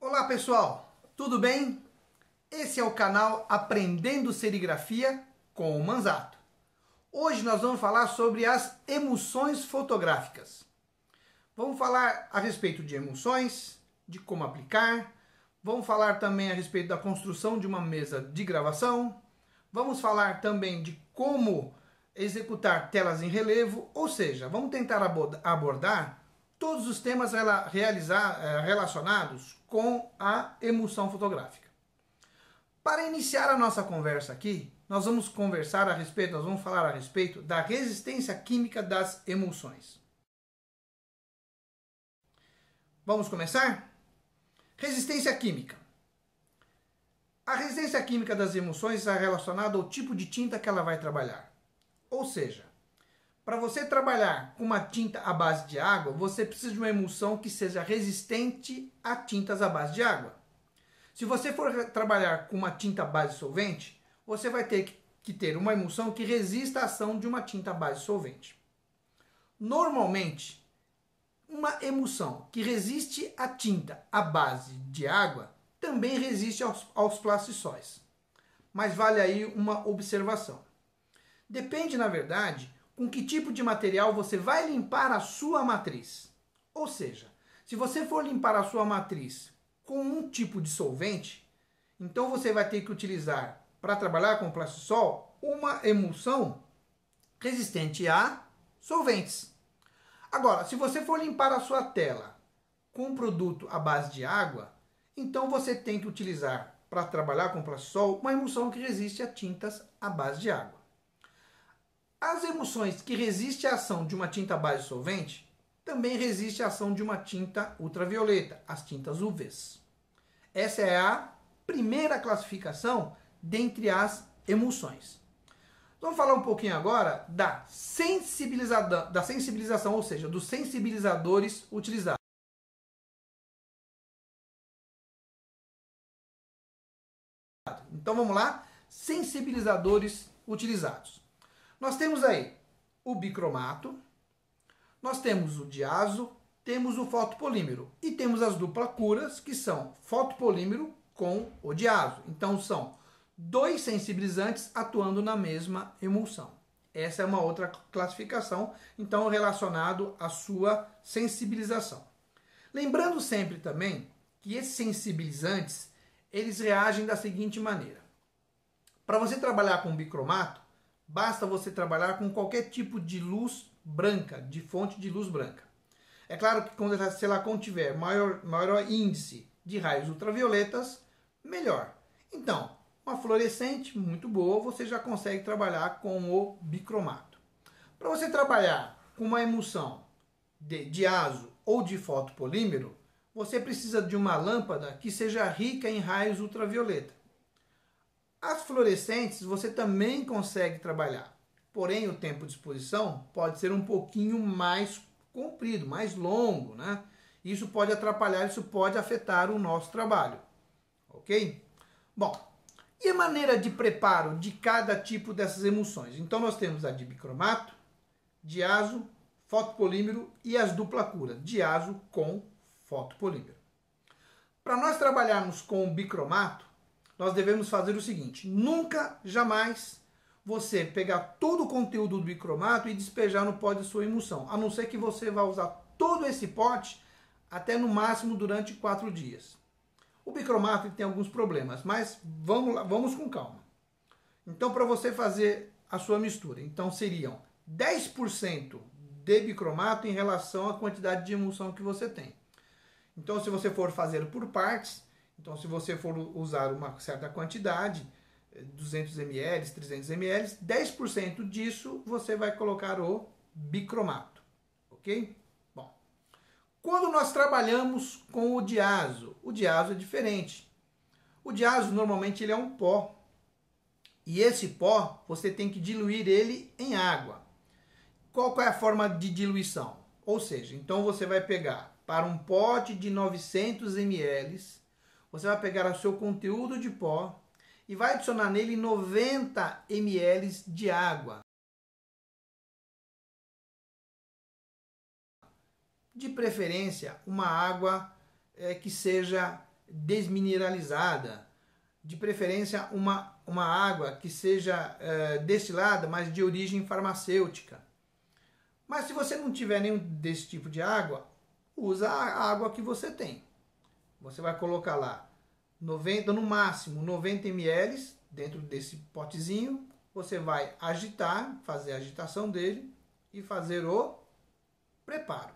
Olá pessoal, tudo bem? Esse é o canal Aprendendo Serigrafia com o Manzato. Hoje nós vamos falar sobre as emulsões fotográficas. Vamos falar a respeito de emulsões, de como aplicar, vamos falar também a respeito da construção de uma mesa de gravação, vamos falar também de como executar telas em relevo, ou seja, vamos tentar abordar todos os temas relacionados com a emulsão fotográfica. Para iniciar a nossa conversa aqui, nós vamos falar a respeito da resistência química das emulsões. Vamos começar? Resistência química. A resistência química das emulsões está relacionada ao tipo de tinta que ela vai trabalhar. Ou seja, para você trabalhar com uma tinta à base de água, você precisa de uma emulsão que seja resistente a tintas à base de água. Se você for trabalhar com uma tinta à base de solvente, você vai ter que ter uma emulsão que resista à ação de uma tinta à base de solvente. Normalmente, uma emulsão que resiste à tinta à base de água também resiste aos plasticóis. Mas vale aí uma observação. Depende, na verdade, com que tipo de material você vai limpar a sua matriz. Ou seja, se você for limpar a sua matriz com um tipo de solvente, então você vai ter que utilizar, para trabalhar com plastisol, uma emulsão resistente a solventes. Agora, se você for limpar a sua tela com um produto à base de água, então você tem que utilizar, para trabalhar com plastisol, uma emulsão que resiste a tintas à base de água. As emulsões que resistem à ação de uma tinta à base de solvente também resistem à ação de uma tinta ultravioleta, as tintas UVs. Essa é a primeira classificação dentre as emulsões. Vamos falar um pouquinho agora da sensibilização, ou seja, dos sensibilizadores utilizados. Então vamos lá, sensibilizadores utilizados. Nós temos aí o bicromato, nós temos o diazo, temos o fotopolímero e temos as duplas curas, que são fotopolímero com o diazo. Então são dois sensibilizantes atuando na mesma emulsão. Essa é uma outra classificação, então relacionado à sua sensibilização. Lembrando sempre também que esses sensibilizantes, eles reagem da seguinte maneira. Para você trabalhar com bicromato, basta você trabalhar com qualquer tipo de luz branca, de fonte de luz branca. É claro que se ela contiver maior índice de raios ultravioletas, melhor. Então, uma fluorescente muito boa, você já consegue trabalhar com o bicromato. Para você trabalhar com uma emulsão de diazo ou de fotopolímero, você precisa de uma lâmpada que seja rica em raios ultravioleta. As fluorescentes você também consegue trabalhar, porém o tempo de exposição pode ser um pouquinho mais comprido, mais longo, né? Isso pode atrapalhar, isso pode afetar o nosso trabalho, ok? Bom, e a maneira de preparo de cada tipo dessas emulsões? Então nós temos a de bicromato, diazo, fotopolímero e as dupla cura, diazo com fotopolímero. Para nós trabalharmos com o bicromato, nós devemos fazer o seguinte: nunca, jamais, você pegar todo o conteúdo do bicromato e despejar no pote de sua emulsão, a não ser que você vá usar todo esse pote até no máximo durante 4 dias. O bicromato tem alguns problemas, mas vamos com calma. Então, para você fazer a sua mistura, então seriam 10% de bicromato em relação à quantidade de emulsão que você tem. Então, se você for fazer por partes, então se você for usar uma certa quantidade, 200 ml, 300 ml, 10% disso você vai colocar o bicromato, ok? Bom, quando nós trabalhamos com o diazo é diferente. O diazo normalmente ele é um pó, e esse pó você tem que diluir ele em água. Qual é a forma de diluição? Ou seja, então você vai pegar para um pote de 900 ml, você vai pegar o seu conteúdo de pó e vai adicionar nele 90 ml de água. De preferência, uma água que seja desmineralizada, de preferência uma água que seja destilada, mas de origem farmacêutica. Mas se você não tiver nenhum desse tipo de água, usa a água que você tem. Você vai colocar lá 90, no máximo 90 ml dentro desse potezinho. Você vai agitar, fazer a agitação dele e fazer o preparo.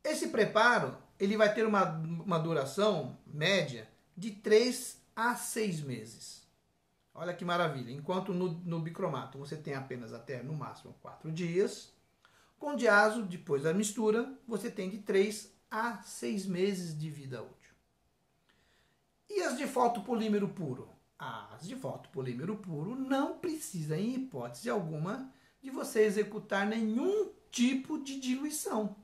Esse preparo ele vai ter uma duração média de 3 a 6 meses. Olha que maravilha. Enquanto no bicromato você tem apenas até no máximo 4 dias. Com diazo, depois da mistura, você tem de 3 a 6 meses de vida útil. E as de fotopolímero puro? As de fotopolímero puro não precisa, em hipótese alguma, de você executar nenhum tipo de diluição,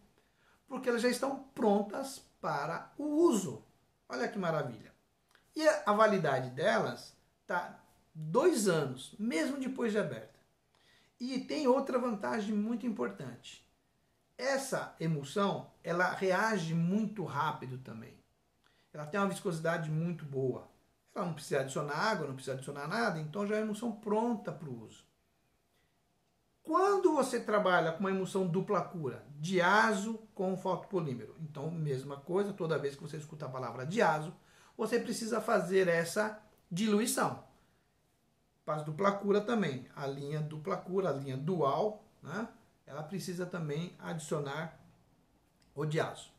porque elas já estão prontas para o uso. Olha que maravilha. E a validade delas está 2 anos, mesmo depois de aberta. E tem outra vantagem muito importante. Essa emulsão, ela reage muito rápido também. Ela tem uma viscosidade muito boa. Ela não precisa adicionar água, não precisa adicionar nada, então já é uma emulsão pronta para o uso. Quando você trabalha com uma emulsão dupla cura, diazo com fotopolímero, então mesma coisa, toda vez que você escuta a palavra diazo, você precisa fazer essa diluição. Para dupla cura também, a linha dupla cura, a linha dual, né? Ela precisa também adicionar o diazo.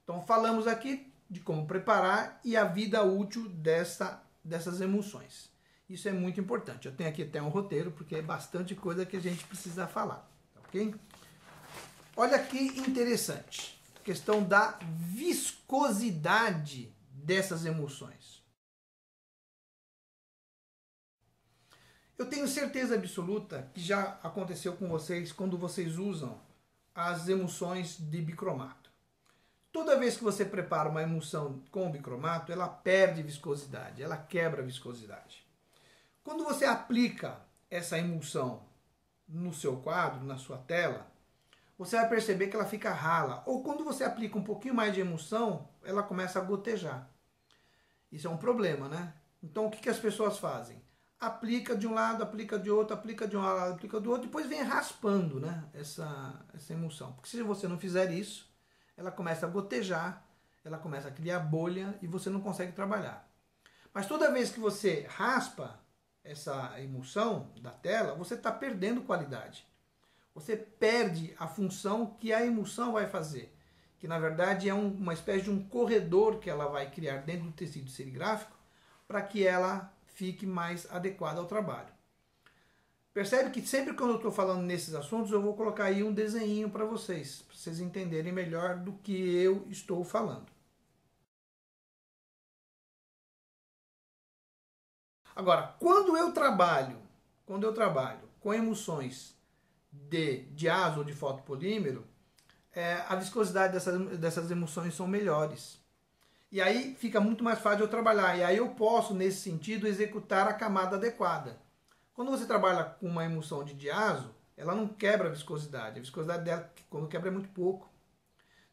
Então falamos aqui de como preparar e a vida útil dessas emulsões. Isso é muito importante. Eu tenho aqui até um roteiro, porque é bastante coisa que a gente precisa falar. Ok? Olha que interessante. Questão da viscosidade dessas emulsões. Eu tenho certeza absoluta que já aconteceu com vocês quando vocês usam as emulsões de bicromato. Toda vez que você prepara uma emulsão com bicromato, ela perde viscosidade, ela quebra a viscosidade. Quando você aplica essa emulsão no seu quadro, na sua tela, você vai perceber que ela fica rala. Ou quando você aplica um pouquinho mais de emulsão, ela começa a gotejar. Isso é um problema, né? Então o que as pessoas fazem? Aplica de um lado, aplica de outro, aplica de um lado, aplica do outro, depois vem raspando, né, essa emulsão. Porque se você não fizer isso, ela começa a gotejar, ela começa a criar bolha e você não consegue trabalhar. Mas toda vez que você raspa essa emulsão da tela, você está perdendo qualidade. Você perde a função que a emulsão vai fazer, que na verdade é uma espécie de um corredor que ela vai criar dentro do tecido serigráfico para que ela fique mais adequada ao trabalho. Percebe que sempre quando eu estou falando nesses assuntos, eu vou colocar aí um desenho para vocês entenderem melhor do que eu estou falando. Agora, quando eu trabalho com emulsões de diazo ou de fotopolímero, a viscosidade dessas emulsões são melhores. E aí fica muito mais fácil de eu trabalhar. E aí eu posso, nesse sentido, executar a camada adequada. Quando você trabalha com uma emulsão de diazo, ela não quebra a viscosidade. A viscosidade dela, quando quebra, é muito pouco.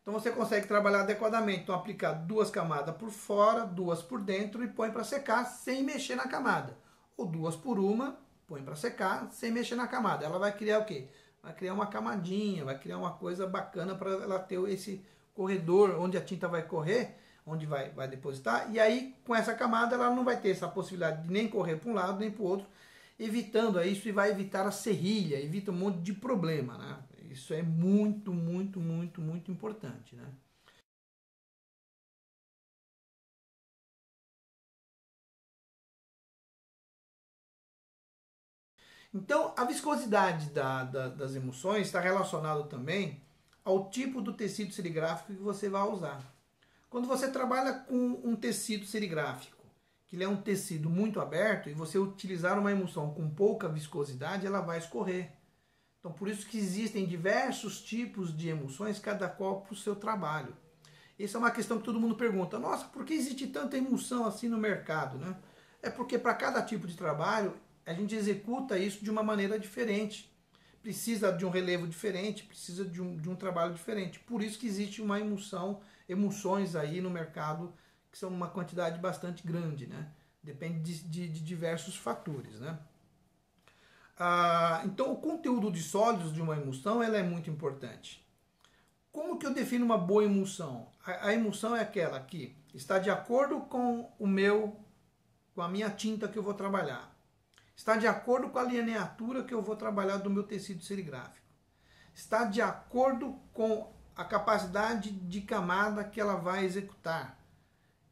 Então você consegue trabalhar adequadamente. Então aplicar 2 camadas por fora, 2 por dentro e põe para secar sem mexer na camada. Ou 2 por uma, põe para secar sem mexer na camada. Ela vai criar o quê? Vai criar uma camadinha, vai criar uma coisa bacana para ela ter esse corredor onde a tinta vai correr, onde vai depositar, e aí com essa camada ela não vai ter essa possibilidade de nem correr para um lado nem para o outro, evitando isso e vai evitar a serrilha, evita um monte de problema, né? Isso é muito, muito, muito, muito importante, né? Então, a viscosidade das emulsões está relacionada também ao tipo do tecido serigráfico que você vai usar. Quando você trabalha com um tecido serigráfico, que ele é um tecido muito aberto, e você utilizar uma emulsão com pouca viscosidade, ela vai escorrer. Então, por isso que existem diversos tipos de emulsões, cada qual para o seu trabalho. Essa é uma questão que todo mundo pergunta. Nossa, por que existe tanta emulsão assim no mercado, né? É porque para cada tipo de trabalho, a gente executa isso de uma maneira diferente. precisa de um relevo diferente, precisa de um trabalho diferente. Por isso que existe uma emulsões aí no mercado, que são uma quantidade bastante grande, né? Depende de diversos fatores, né? Então, o conteúdo de sólidos de uma emulsão ela é muito importante. Como que eu defino uma boa emulsão? A emulsão é aquela que está de acordo com a minha tinta que eu vou trabalhar. Está de acordo com a lineatura que eu vou trabalhar do meu tecido serigráfico. Está de acordo com a capacidade de camada que ela vai executar.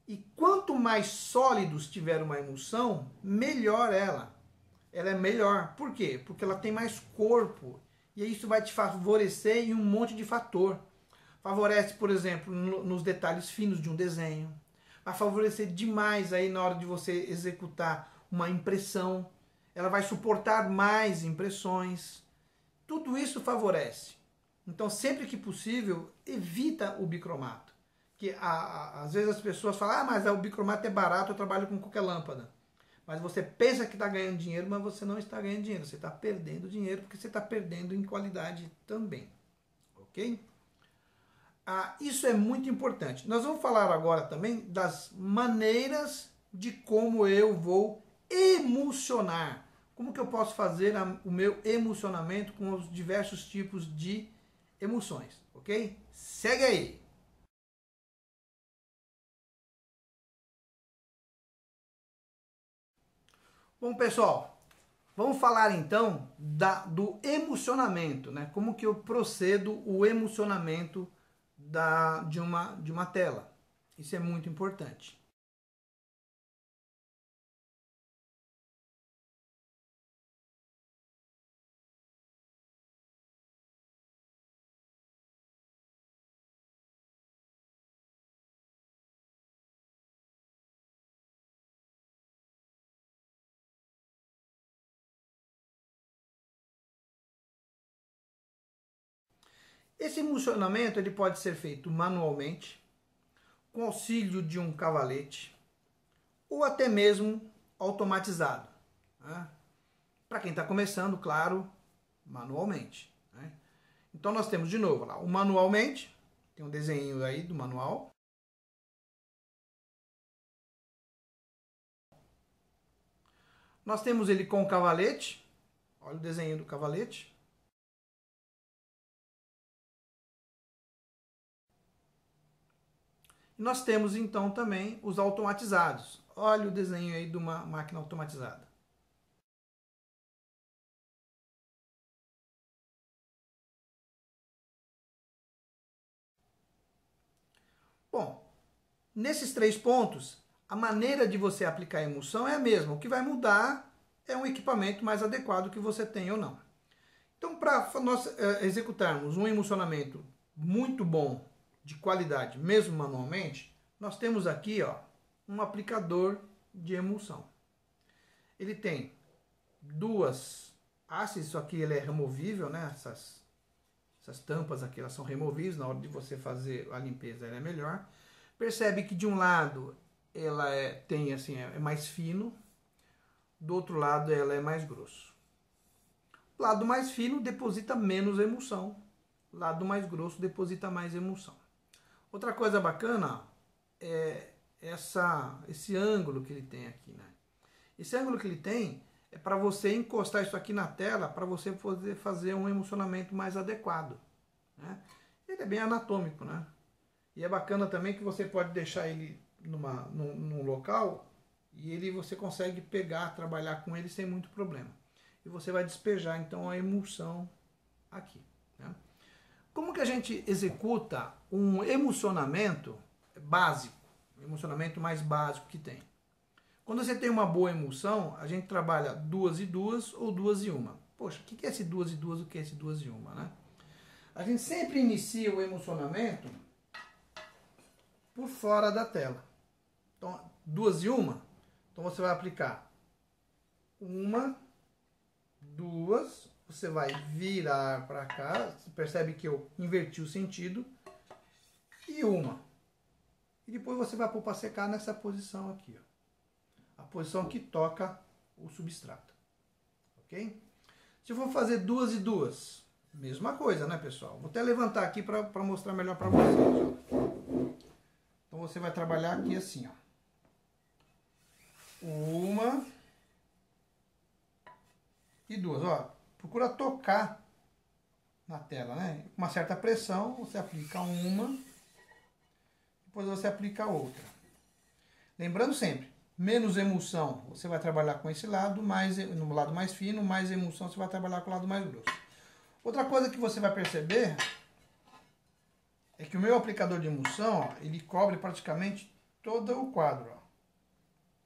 E quanto mais sólidos tiver uma emulsão, melhor ela. Ela é melhor. Por quê? Porque ela tem mais corpo. E isso vai te favorecer em um monte de fator. Favorece, por exemplo, nos detalhes finos de um desenho. Vai favorecer demais aí na hora de você executar uma impressão. Ela vai suportar mais impressões. Tudo isso favorece. Então, sempre que possível, evita o bicromato. Que às vezes as pessoas falam, mas o bicromato é barato, eu trabalho com qualquer lâmpada. Mas você pensa que está ganhando dinheiro, mas você não está ganhando dinheiro. Você está perdendo dinheiro porque você está perdendo em qualidade também. Ok? Isso é muito importante. Nós vamos falar agora também das maneiras de como eu vou emulsionar. Como que eu posso fazer o meu emulsionamento com os diversos tipos de emulsões. Ok? Segue aí! Bom, pessoal, vamos falar então do emulsionamento, né? Como que eu procedo o emulsionamento de uma tela. Isso é muito importante. Esse emulsionamento ele pode ser feito manualmente, com auxílio de um cavalete, ou até mesmo automatizado. Né? Para quem está começando, claro, manualmente. Né? Então nós temos de novo lá o manualmente, tem um desenho aí do manual. Nós temos ele com o cavalete, olha o desenho do cavalete. Nós temos então também os automatizados. Olha o desenho aí de uma máquina automatizada. Bom, nesses 3 pontos, a maneira de você aplicar a emulsão é a mesma. O que vai mudar é um equipamento mais adequado que você tem ou não. Então, para nós executarmos um emulsionamento muito bom, de qualidade, mesmo manualmente, nós temos aqui um aplicador de emulsão. Ele tem 2 hastes, isso aqui ele é removível, né? Essas tampas aqui elas são removíveis, na hora de você fazer a limpeza ela é melhor. Percebe que de um lado ela tem assim, é mais fino, do outro lado ela é mais grosso. O lado mais fino deposita menos emulsão, o lado mais grosso deposita mais emulsão. Outra coisa bacana é esse ângulo que ele tem aqui, né? Esse ângulo que ele tem é para você encostar isso aqui na tela, para você poder fazer um emulsionamento mais adequado. Né? Ele é bem anatômico, né? E é bacana também que você pode deixar ele num local e você consegue pegar, trabalhar com ele sem muito problema. E você vai despejar então a emulsão aqui. Né? Como que a gente executa um emulsionamento básico, o emulsionamento mais básico que tem? Quando você tem uma boa emulsão, a gente trabalha 2 e 2 ou 2 e 1. Poxa, o que é esse 2 e 2, o que é esse 2 e 1, né? A gente sempre inicia o emulsionamento por fora da tela. Então, 2 e 1, então você vai aplicar 1, 2, você vai virar para cá, você percebe que eu inverti o sentido, e 1. E depois você vai pôr para secar nessa posição aqui, a posição que toca o substrato. Ok? Se eu for fazer 2 e 2, mesma coisa, né, pessoal? Vou até levantar aqui para mostrar melhor para vocês, ó. Então você vai trabalhar aqui assim, ó. Uma e 2, ó. Procura tocar na tela, né? Com uma certa pressão, você aplica uma, depois você aplica a outra. Lembrando sempre, menos emulsão, você vai trabalhar com esse lado, no lado mais fino, mais emulsão, você vai trabalhar com o lado mais grosso. Outra coisa que você vai perceber é que o meu aplicador de emulsão, ó, ele cobre praticamente todo o quadro. Ó.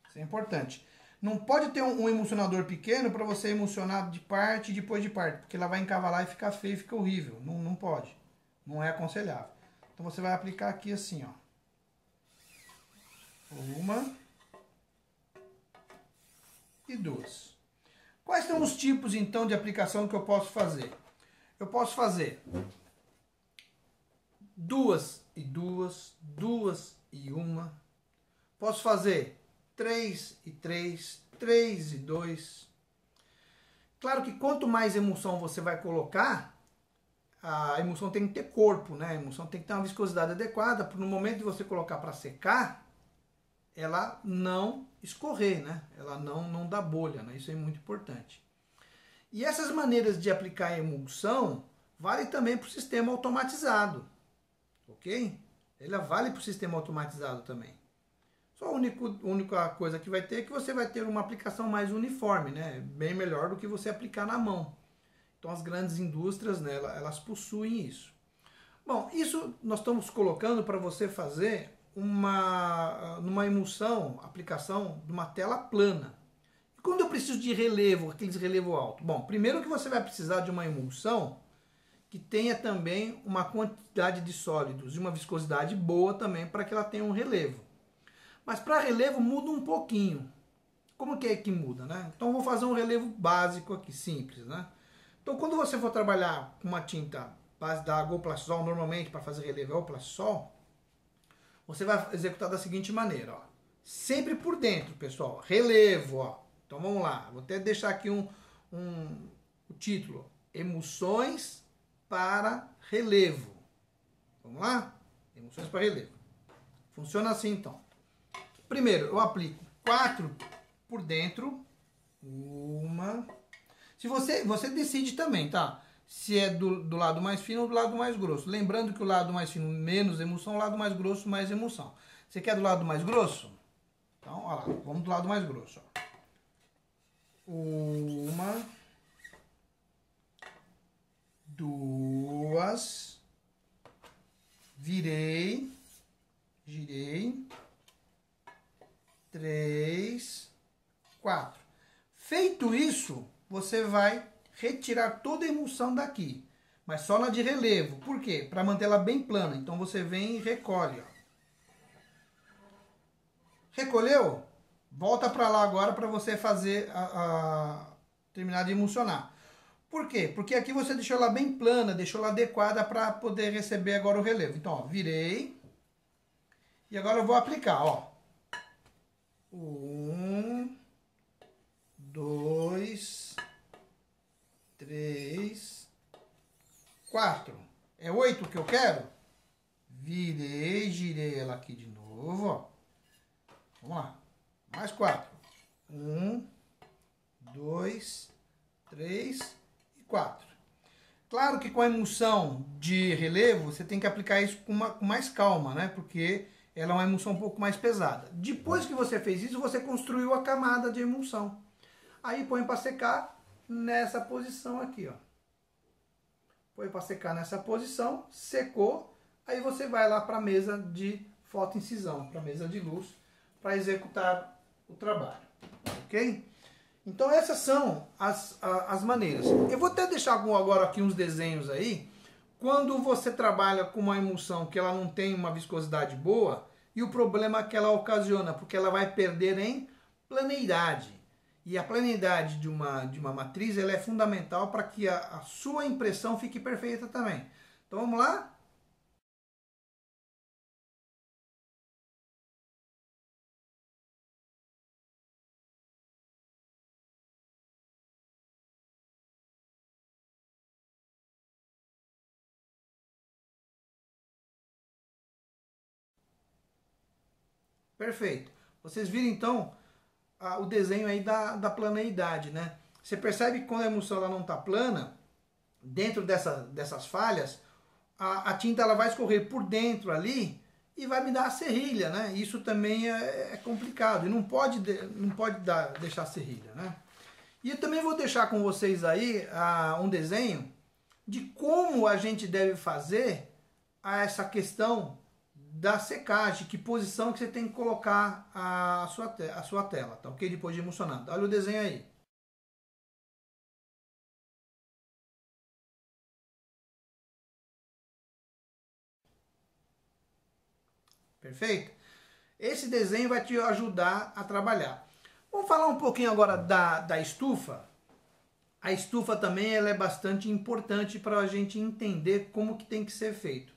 Isso é importante. Não pode ter um emulsionador pequeno para você emulsionar de parte e depois de parte, porque ela vai encavalar e ficar feio, fica horrível. Não pode. Não é aconselhável. Então você vai aplicar aqui assim, ó. Uma e 2. Quais são os tipos então de aplicação que eu posso fazer? Eu posso fazer 2 e 2, 2 e 1. Posso fazer 3 e 3, 3 e 2. Claro que quanto mais emulsão você vai colocar, a emulsão tem que ter corpo, né? A emulsão tem que ter uma viscosidade adequada, para no momento de você colocar para secar, ela não escorrer, né? Ela não dá bolha, né? Isso é muito importante. E essas maneiras de aplicar a emulsão vale também para o sistema automatizado, ok? Ela vale para o sistema automatizado também. Só a única coisa que vai ter é que você vai ter uma aplicação mais uniforme, né? Bem melhor do que você aplicar na mão. Então as grandes indústrias, né, elas possuem isso. Bom, isso nós estamos colocando para você fazer numa emulsão, aplicação de uma tela plana. E quando eu preciso de relevo, aqueles relevo alto? Bom, primeiro que você vai precisar de uma emulsão que tenha também uma quantidade de sólidos e uma viscosidade boa também para que ela tenha um relevo. Mas para relevo muda um pouquinho. Como que é que muda, né? Então eu vou fazer um relevo básico aqui, simples, né? Então quando você for trabalhar com uma tinta base d'água ou plastisol, normalmente para fazer relevo é o plastisol, você vai executar da seguinte maneira, ó. Sempre por dentro, pessoal. Relevo, ó. Então vamos lá. Vou até deixar aqui o título. Emulsões para relevo. Vamos lá? Emulsões para relevo. Funciona assim então. Primeiro, eu aplico 4 por dentro. Uma. Se você decide também, tá? Se é do lado mais fino ou do lado mais grosso. Lembrando que o lado mais fino menos emulsão, o lado mais grosso mais emulsão. Você quer do lado mais grosso? Então, olha lá, vamos do lado mais grosso. Ó. Uma, 2, virei, girei, 3, 4. Feito isso, você vai retirar toda a emulsão daqui, mas só na de relevo. Por quê? Para mantê-la bem plana. Então você vem e recolhe. Ó. Recolheu? Volta para lá agora para você fazer terminar de emulsionar. Por quê? Porque aqui você deixou ela bem plana, deixou ela adequada para poder receber agora o relevo. Então, ó, virei. E agora eu vou aplicar, ó. 1, 2, 3, 4. É 8 que eu quero? Virei, girei ela aqui de novo, ó. Vamos lá. Mais 4. 1, 2, 3 e 4. Claro que com a emulsão de relevo, você tem que aplicar isso com mais calma, né? Porque ela é uma emulsão um pouco mais pesada. Depois que você fez isso, você construiu a camada de emulsão. Aí põe para secar nessa posição aqui, ó. Põe para secar nessa posição, secou, aí você vai lá para a mesa de fotoincisão, para a mesa de luz, para executar o trabalho, ok? Então essas são as maneiras. Eu vou até deixar agora aqui uns desenhos aí, quando você trabalha com uma emulsão que ela não tem uma viscosidade boa, e o problema que ela ocasiona, porque ela vai perder em planeidade. E a planeidade de uma matriz ela é fundamental para que a sua impressão fique perfeita também. Então vamos lá? Perfeito. Vocês viram então o desenho aí da planeidade, né? Você percebe que quando a emulsão ela não está plana, dentro dessas falhas, a tinta ela vai escorrer por dentro ali e vai me dar a serrilha, né? Isso também é complicado e não pode deixar serrilha, né? E eu também vou deixar com vocês aí um desenho de como a gente deve fazer essa questão da secagem, que posição que você tem que colocar a sua tela, tá ok? Depois de emulsionado. Olha o desenho aí. Perfeito? Esse desenho vai te ajudar a trabalhar. Vamos falar um pouquinho agora da estufa. A estufa também ela é bastante importante para a gente entender como que tem que ser feito.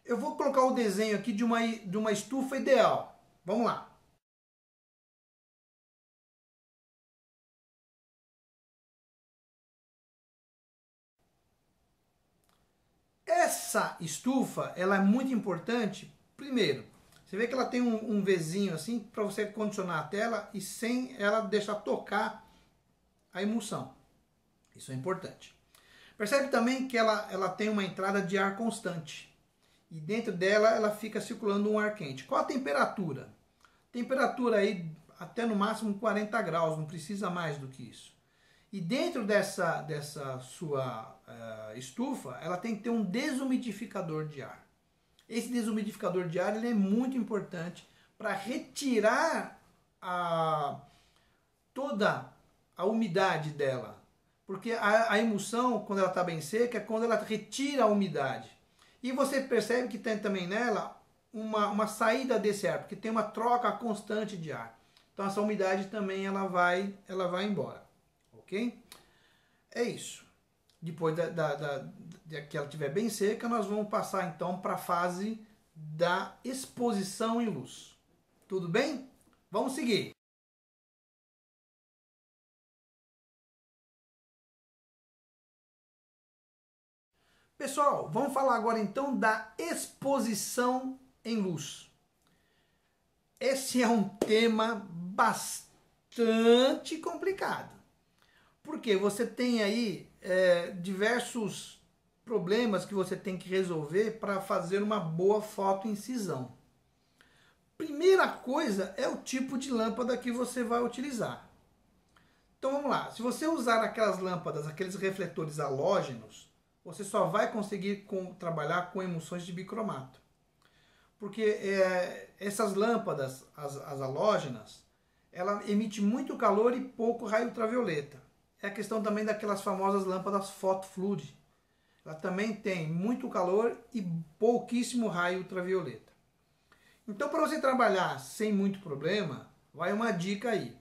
Eu vou colocar o desenho aqui de uma estufa ideal. Vamos lá. Essa estufa ela é muito importante. Primeiro, você vê que ela tem um Vzinho assim para você condicionar a tela e sem ela deixar tocar a emulsão. Isso é importante. Percebe também que ela tem uma entrada de ar constante. E dentro dela ela fica circulando um ar quente. Qual a temperatura? Temperatura aí até no máximo 40 graus, não precisa mais do que isso. E dentro dessa sua estufa, ela tem que ter um desumidificador de ar. Esse desumidificador de ar ele é muito importante para retirar toda a umidade dela. Porque a emulsão, quando ela está bem seca, é quando ela retira a umidade. E você percebe que tem também nela uma saída desse ar, porque tem uma troca constante de ar. Então essa umidade também ela vai embora. Ok? É isso. Depois que ela estiver bem seca, nós vamos passar então para a fase da exposição em luz. Tudo bem? Vamos seguir. Pessoal, vamos falar agora então da exposição em luz. Esse é um tema bastante complicado. Porque você tem aí diversos problemas que você tem que resolver para fazer uma boa fotoincisão. Primeira coisa é o tipo de lâmpada que você vai utilizar. Então vamos lá, se você usar aquelas lâmpadas, aqueles refletores halógenos, você só vai conseguir trabalhar com emulsões de bicromato. Porque essas lâmpadas, as halógenas, ela emite muito calor e pouco raio ultravioleta. É a questão também daquelas famosas lâmpadas fotofluid. Ela também tem muito calor e pouquíssimo raio ultravioleta. Então, para você trabalhar sem muito problema, vai uma dica aí.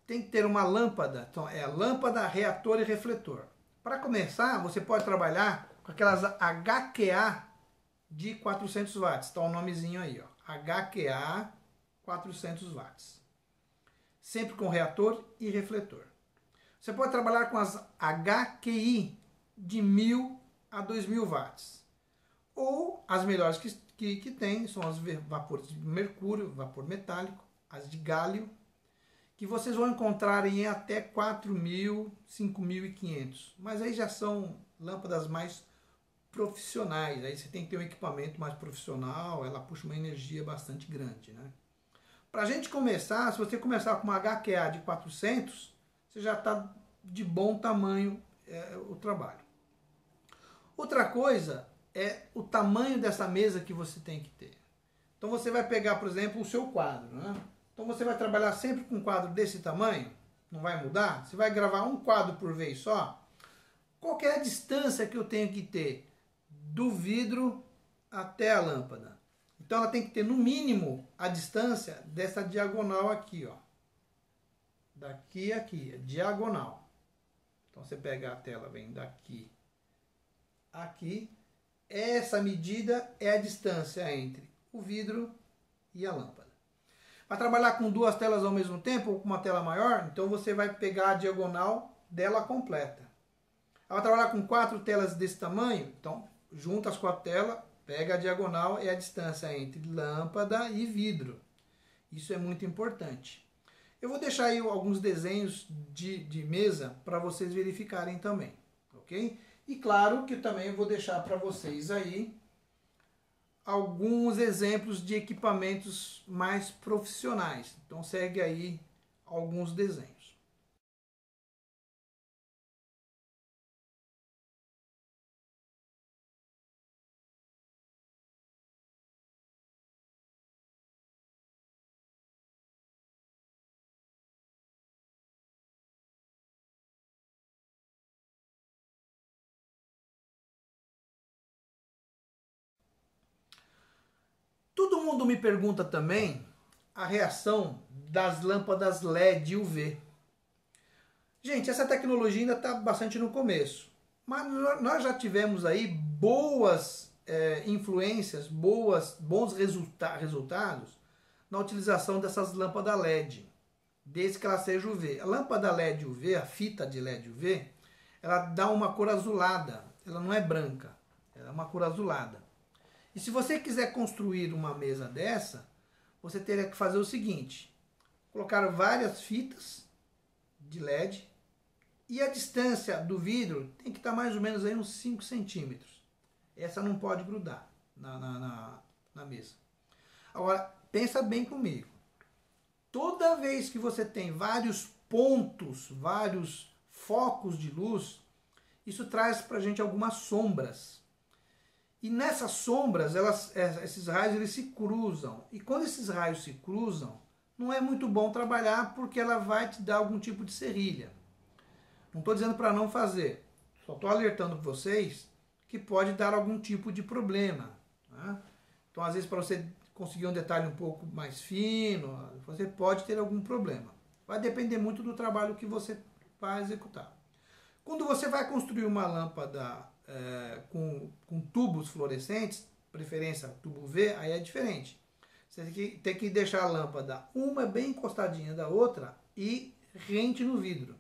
Tem que ter uma lâmpada, então é a lâmpada, reator e refletor. Para começar, você pode trabalhar com aquelas HQA de 400 watts. Está o nomezinho aí, ó. HQA 400 watts. Sempre com reator e refletor. Você pode trabalhar com as HQI de 1000 a 2000 watts. Ou as melhores que tem são as vapores de mercúrio, vapor metálico, as de gálio, que vocês vão encontrar em até 4.000, 5.500. Mas aí já são lâmpadas mais profissionais. Aí você tem que ter um equipamento mais profissional, ela puxa uma energia bastante grande, né? Para a gente começar, se você começar com uma HQA de 400, você já está de bom tamanho o trabalho. Outra coisa é o tamanho dessa mesa que você tem que ter. Então você vai pegar, por exemplo, o seu quadro, né? Então você vai trabalhar sempre com um quadro desse tamanho, não vai mudar? Você vai gravar um quadro por vez só? Qual que é a distância que eu tenho que ter do vidro até a lâmpada? Então ela tem que ter no mínimo a distância dessa diagonal aqui, ó. Daqui a aqui, diagonal. Então você pega a tela, vem daqui a aqui. Essa medida é a distância entre o vidro e a lâmpada. Para trabalhar com duas telas ao mesmo tempo, ou com uma tela maior, então você vai pegar a diagonal dela completa. Vai trabalhar com 4 telas desse tamanho, então junta as 4 telas, Pega a diagonal, é a distância entre lâmpada e vidro. Isso é muito importante. Eu vou deixar aí alguns desenhos de mesa para vocês verificarem também, ok? E claro que também eu vou deixar para vocês aí alguns exemplos de equipamentos mais profissionais. Então segue aí alguns desenhos. Todo mundo me pergunta também a reação das lâmpadas LED UV. Gente, essa tecnologia ainda está bastante no começo, mas nós já tivemos aí boas influências, bons resultados na utilização dessas lâmpadas LED, desde que ela seja UV. A lâmpada LED UV, a fita de LED UV, ela dá uma cor azulada, ela não é branca, ela é uma cor azulada. E se você quiser construir uma mesa dessa, você teria que fazer o seguinte: colocar várias fitas de LED e a distância do vidro tem que estar mais ou menos aí uns 5 centímetros. Essa não pode grudar na mesa. Agora, pensa bem comigo. Toda vez que você tem vários pontos, vários focos de luz, isso traz para a gente algumas sombras. E nessas sombras, esses raios eles se cruzam. E quando esses raios se cruzam, não é muito bom trabalhar porque ela vai te dar algum tipo de serrilha. Não estou dizendo para não fazer. Só estou alertando vocês que pode dar algum tipo de problema. Né? Então, às vezes, para você conseguir um detalhe um pouco mais fino, você pode ter algum problema. Vai depender muito do trabalho que você vai executar. Quando você vai construir uma lâmpada com tubos fluorescentes, preferência tubo V, aí é diferente. Você tem que deixar a lâmpada uma bem encostadinha da outra e rente no vidro.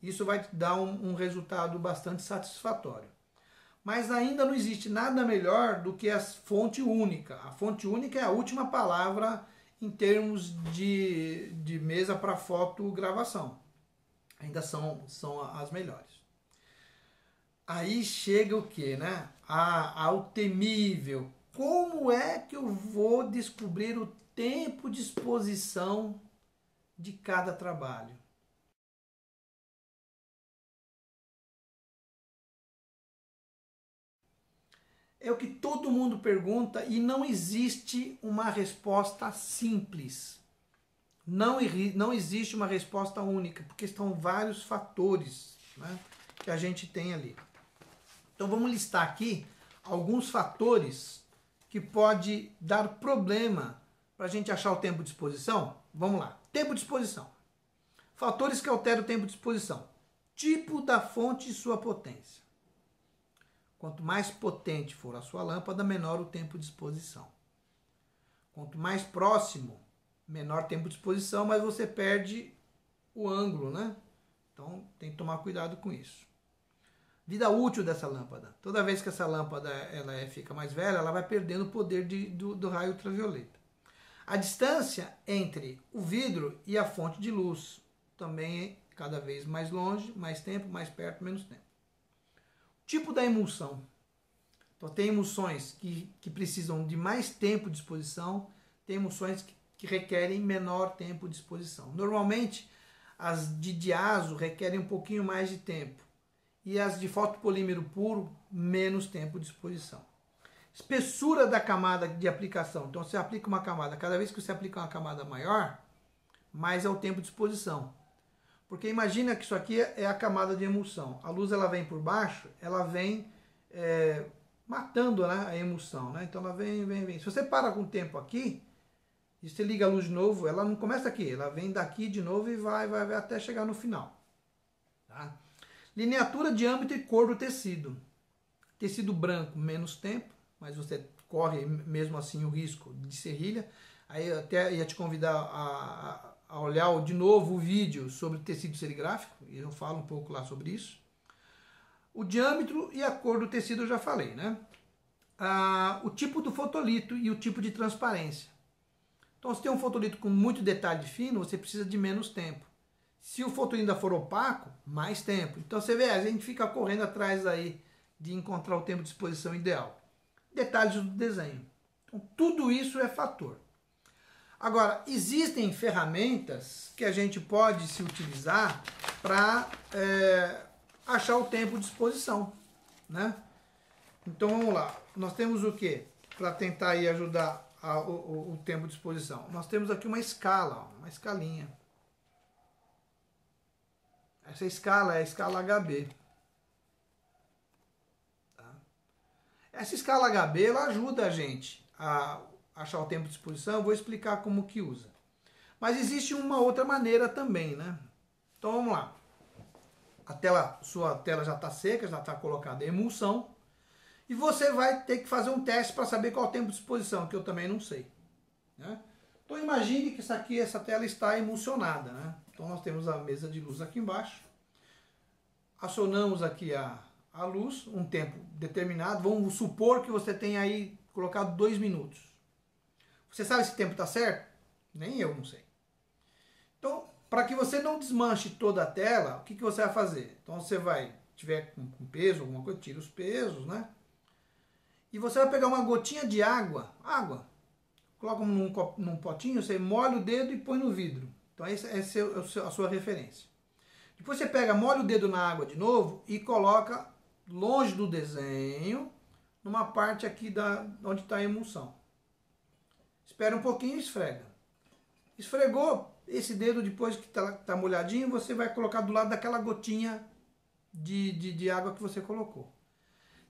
Isso vai te dar um resultado bastante satisfatório. Mas ainda não existe nada melhor do que a fonte única. A fonte única é a última palavra em termos de mesa para fotogravação. Ainda são as melhores. Aí chega o que, né? Ao temível. Como é que eu vou descobrir o tempo de exposição de cada trabalho? É o que todo mundo pergunta e não existe uma resposta simples. Não existe uma resposta única, porque estão vários fatores, né, que a gente tem ali. Então vamos listar aqui alguns fatores que pode dar problema para a gente achar o tempo de exposição. Vamos lá. Tempo de exposição. Fatores que alteram o tempo de exposição. Tipo da fonte e sua potência. Quanto mais potente for a sua lâmpada, menor o tempo de exposição. Quanto mais próximo, menor tempo de exposição, mas você perde o ângulo, né? Então tem que tomar cuidado com isso. Vida útil dessa lâmpada. Toda vez que essa lâmpada fica mais velha, ela vai perdendo o poder do raio ultravioleta. A distância entre o vidro e a fonte de luz também é cada vez mais longe, mais tempo, mais perto, menos tempo. Tipo da emulsão. Então tem emulsões que precisam de mais tempo de exposição, tem emulsões que requerem menor tempo de exposição. Normalmente as de diazo requerem um pouquinho mais de tempo e as de fotopolímero puro menos tempo de exposição. Espessura da camada de aplicação. Então você aplica uma camada, cada vez que você aplica uma camada maior, mais é o tempo de exposição. Porque imagina que isso aqui é a camada de emulsão. A luz ela vem por baixo, ela vem matando, né, a emulsão. Né? Então ela vem. Se você para com o tempo aqui, e você liga a luz de novo, ela não começa aqui, ela vem daqui de novo e vai até chegar no final. Tá? Lineatura, diâmetro e cor do tecido. Tecido branco, menos tempo, mas você corre mesmo assim o risco de serrilha. Aí eu até ia te convidar a olhar de novo o vídeo sobre tecido serigráfico, e eu falo um pouco lá sobre isso. O diâmetro e a cor do tecido eu já falei, né? o tipo do fotolito e o tipo de transparência. Então, se tem um fotolito com muito detalhe fino, você precisa de menos tempo. Se o fotolito ainda for opaco, mais tempo. Então, você vê, a gente fica correndo atrás aí de encontrar o tempo de exposição ideal. Detalhes do desenho. Então, tudo isso é fator. Agora, existem ferramentas que a gente pode se utilizar para achar o tempo de exposição, né? Então vamos lá, nós temos o que? Para tentar aí ajudar o tempo de exposição. Nós temos aqui uma escala, uma escalinha. Essa escala é a escala HB. Tá? Essa escala HB ela ajuda a gente a achar o tempo de exposição. Eu vou explicar como que usa. Mas existe uma outra maneira também, né? Então vamos lá. Sua tela já está seca, já está colocada em emulsão. E você vai ter que fazer um teste para saber qual é o tempo de exposição, que eu também não sei. Né? Então imagine que essa tela está emulsionada. Né? Então nós temos a mesa de luz aqui embaixo. Acionamos aqui a luz, um tempo determinado. Vamos supor que você tenha aí colocado 2 minutos. Você sabe se o tempo está certo? Nem eu não sei. Então, para que você não desmanche toda a tela, o que você vai fazer? Então você vai, tiver com peso, alguma coisa, tira os pesos, né? E você vai pegar uma gotinha de água, coloca num potinho, você molha o dedo e põe no vidro. Então essa é a sua referência. Depois você pega, molha o dedo na água de novo e coloca longe do desenho, numa parte aqui onde está a emulsão. Espera um pouquinho e esfrega. Esfregou esse dedo depois que está molhadinho, você vai colocar do lado daquela gotinha de água que você colocou.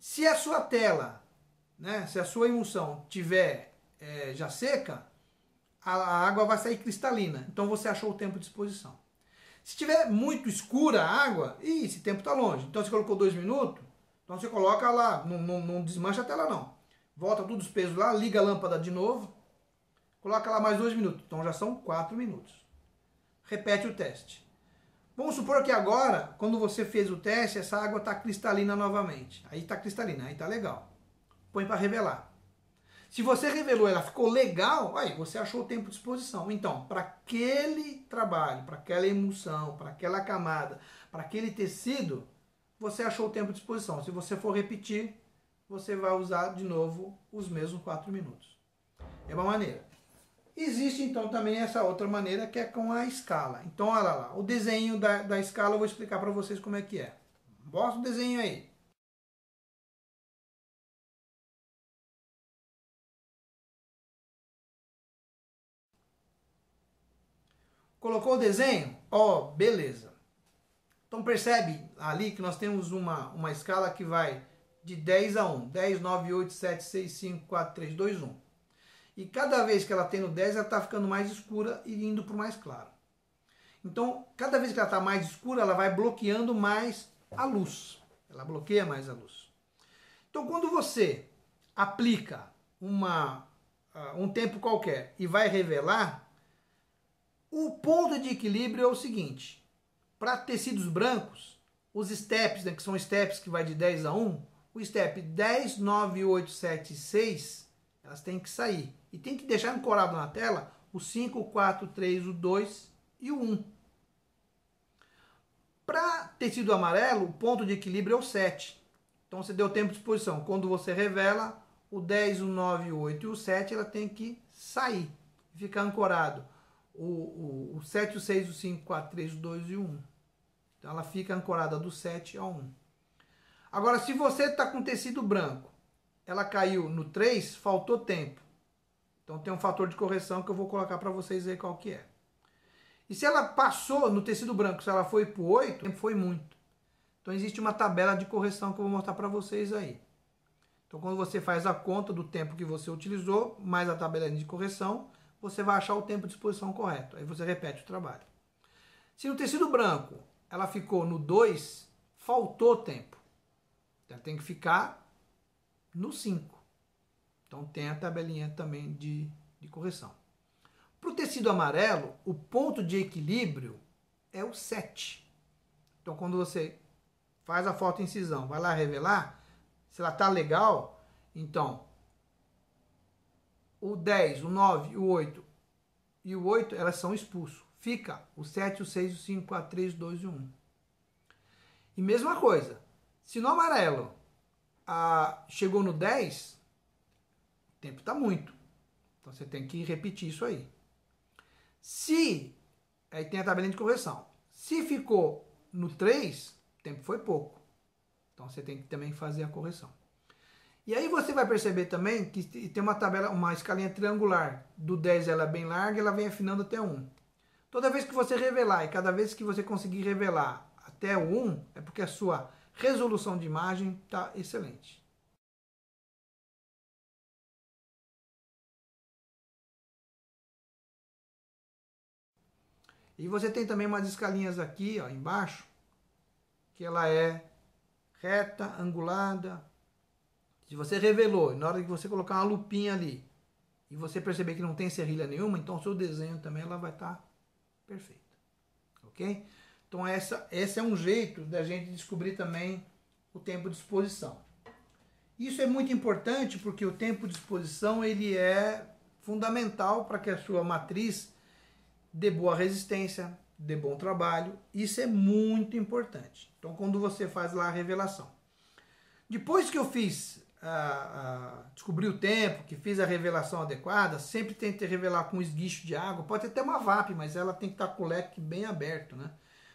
Se a sua tela, né, se a sua emulsão tiver já seca, a água vai sair cristalina. Então você achou o tempo de exposição. Se tiver muito escura a água, esse tempo está longe. Então você colocou 2 minutos, então você coloca lá, não desmancha a tela não. Volta todos os pesos lá, liga a lâmpada de novo, coloca lá mais 2 minutos. Então já são 4 minutos. Repete o teste. Vamos supor que agora, quando você fez o teste, essa água está cristalina novamente. Aí está cristalina, aí está legal. Põe para revelar. Se você revelou, ela ficou legal, aí você achou o tempo de exposição. Então, para aquele trabalho, para aquela emulsão, para aquela camada, para aquele tecido, você achou o tempo de exposição. Se você for repetir, você vai usar de novo os mesmos 4 minutos. É uma maneira. Existe então também essa outra maneira que é com a escala. Então olha lá, o desenho da escala eu vou explicar para vocês como é que é. Mostra o desenho aí. Colocou o desenho? Ó, beleza. Então percebe ali que nós temos uma escala que vai de 10 a 1. 10, 9, 8, 7, 6, 5, 4, 3, 2, 1. E cada vez que ela tem no 10, ela está ficando mais escura e indo para o mais claro. Então, cada vez que ela está mais escura, ela vai bloqueando mais a luz. Ela bloqueia mais a luz. Então, quando você aplica um tempo qualquer e vai revelar, o ponto de equilíbrio é o seguinte. Para tecidos brancos, os steps, né, que são steps que vai de 10 a 1, o step 10, 9, 8, 7 e 6, elas têm que sair. E tem que deixar ancorado na tela o 5, o 4, o 3, o 2 e o 1. Para tecido amarelo, o ponto de equilíbrio é o 7. Então você deu tempo de exposição. Quando você revela, o 10, o 9, o 8 e o 7, ela tem que sair. Ficar ancorado o 7, o 6, o 5, o 4, o 3, o 2 e o 1. Então ela fica ancorada do 7 ao 1. Agora, se você está com tecido branco, ela caiu no 3, faltou tempo. Então tem um fator de correção que eu vou colocar para vocês aí qual que é. E se ela passou no tecido branco, se ela foi para o 8, foi muito. Então existe uma tabela de correção que eu vou mostrar para vocês aí. Então quando você faz a conta do tempo que você utilizou, mais a tabela de correção, você vai achar o tempo de exposição correto. Aí você repete o trabalho. Se no tecido branco ela ficou no 2, faltou tempo. Ela tem que ficar no 5. Então tem a tabelinha também de correção. Para o tecido amarelo, o ponto de equilíbrio é o 7. Então quando você faz a fotoincisão, vai lá revelar, se ela está legal, Então, o 10, o 9, o 8 e o 8, elas são expulsos. Fica o 7, o 6, o 5, o 4, 3, o 2 e o 1. E mesma coisa, se no amarelo chegou no 10, o tempo está muito. Então você tem que repetir isso aí. Aí tem a tabelinha de correção. Se ficou no 3, o tempo foi pouco. Então você tem que também fazer a correção. E aí você vai perceber também que tem uma tabela, uma escalinha triangular. Do 10 ela é bem larga, ela vem afinando até 1. Toda vez que você revelar e cada vez que você conseguir revelar até o 1, é porque a sua resolução de imagem está excelente. E você tem também umas escalinhas aqui, ó, embaixo, que ela é reta, angulada. Se você revelou, na hora que você colocar uma lupinha ali, e você perceber que não tem serrilha nenhuma, então o seu desenho também ela vai estar perfeita. Ok? Então esse é um jeito da gente descobrir também o tempo de exposição. Isso é muito importante porque o tempo de exposição ele é fundamental para que a sua matriz dê boa resistência, dê bom trabalho. Isso é muito importante. Então quando você faz lá a revelação. Depois que eu descobri o tempo, que fiz a revelação adequada, sempre tente revelar com esguicho de água. Pode ter até uma VAP, mas ela tem que estar com o leque bem aberto, né?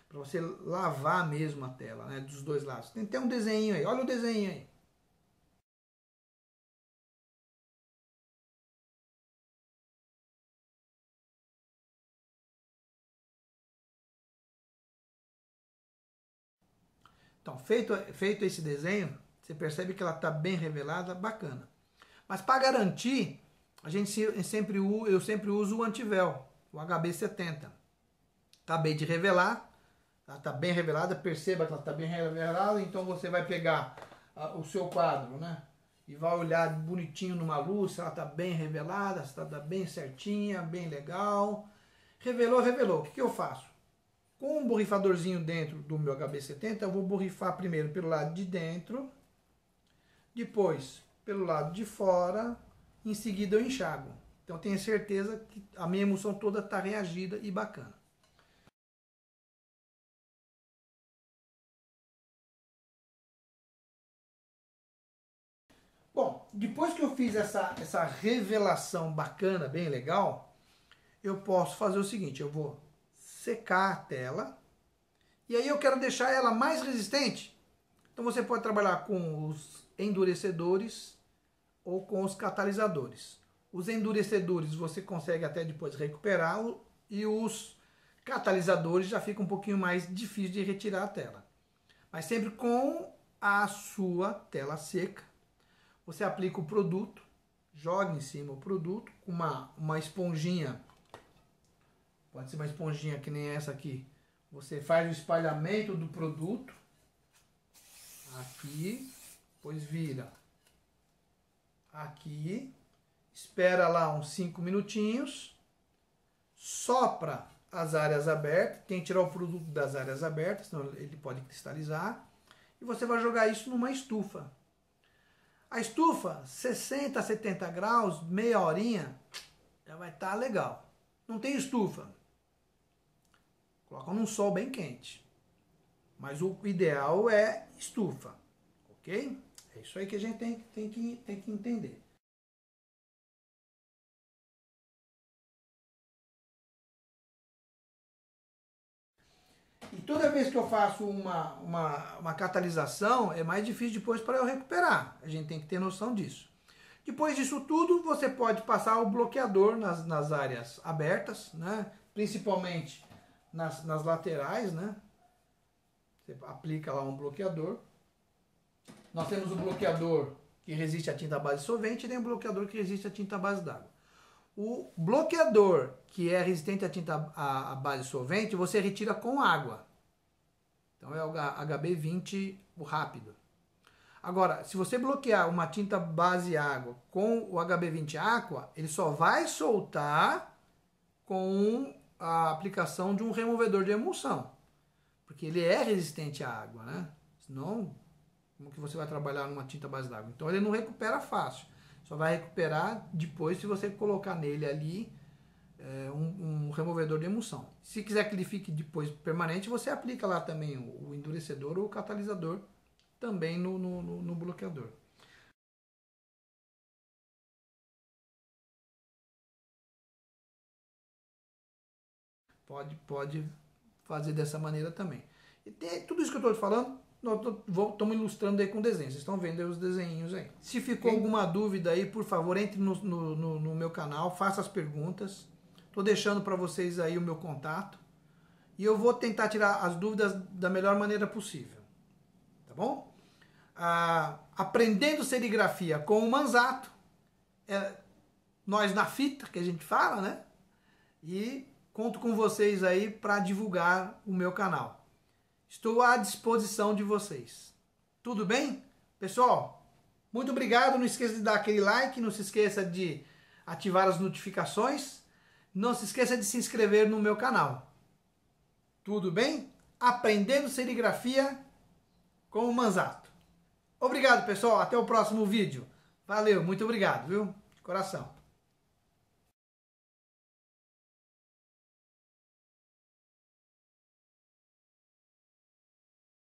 Para você lavar mesmo a tela, né? Dos dois lados. Tem até um desenho aí. Olha o desenho aí. Então, feito esse desenho, você percebe que ela está bem revelada, bacana. Mas para garantir, eu sempre uso o antivéu, o HB70. Acabei de revelar, ela está bem revelada, perceba que ela está bem revelada, então você vai pegar o seu quadro, né? E vai olhar bonitinho numa luz, se ela está bem revelada, se ela está bem certinha, bem legal. Revelou. O que eu faço? Com um borrifadorzinho dentro do meu HB70, eu vou borrifar primeiro pelo lado de dentro, depois pelo lado de fora, em seguida eu enxago. Então tenho certeza que a minha emulsão toda está reagida e bacana. Bom, depois que eu fiz essa revelação bacana, bem legal, eu posso fazer o seguinte, eu vou secar a tela, e aí eu quero deixar ela mais resistente. Então você pode trabalhar com os endurecedores ou com os catalisadores. Os endurecedores você consegue até depois recuperar e os catalisadores já fica um pouquinho mais difícil de retirar a tela. Mas sempre com a sua tela seca, você aplica o produto, joga em cima o produto com uma esponjinha, pode ser uma esponjinha que nem essa aqui. Você faz o espalhamento do produto aqui, depois vira aqui, espera lá uns 5 minutinhos, sopra as áreas abertas, tem que tirar o produto das áreas abertas, senão ele pode cristalizar, e você vai jogar isso numa estufa. A estufa, 60 a 70 graus, meia horinha, já vai estar legal. Não tem estufa, coloca num sol bem quente. Mas o ideal é estufa, ok? É isso aí que a gente tem que entender. E toda vez que eu faço uma catalisação, é mais difícil depois para eu recuperar. A gente tem que ter noção disso. Depois disso tudo, você pode passar o bloqueador nas áreas abertas, né? Principalmente nas laterais, né? Você aplica lá um bloqueador. Nós temos o bloqueador que resiste à tinta base solvente e tem o bloqueador que resiste à tinta base d'água. O bloqueador que é resistente à tinta à base solvente, você retira com água. Então é o HB20, o rápido. Agora, se você bloquear uma tinta base água com o HB20 Aqua, ele só vai soltar com a aplicação de um removedor de emulsão. Porque ele é resistente à água, né? Senão como que você vai trabalhar numa tinta base d'água. Então ele não recupera fácil, só vai recuperar depois se você colocar nele ali um removedor de emulsão. Se quiser que ele fique depois permanente, você aplica lá também o endurecedor ou o catalisador também no bloqueador. Pode fazer dessa maneira também. E tudo isso que eu estou falando, estamos ilustrando aí com desenhos. Vocês estão vendo aí os desenhos aí. Se ficou alguma dúvida aí, por favor, entre no meu canal, faça as perguntas. Estou deixando para vocês aí o meu contato. E eu vou tentar tirar as dúvidas da melhor maneira possível. Tá bom? Aprendendo serigrafia com o Manzato. Nós na fita, que a gente fala, né? E conto com vocês aí para divulgar o meu canal. Estou à disposição de vocês. Tudo bem? Pessoal, muito obrigado. Não esqueça de dar aquele like, não se esqueça de ativar as notificações. Não se esqueça de se inscrever no meu canal. Tudo bem? Aprendendo serigrafia com o Manzato. Obrigado, pessoal. Até o próximo vídeo. Valeu, muito obrigado, viu? De coração.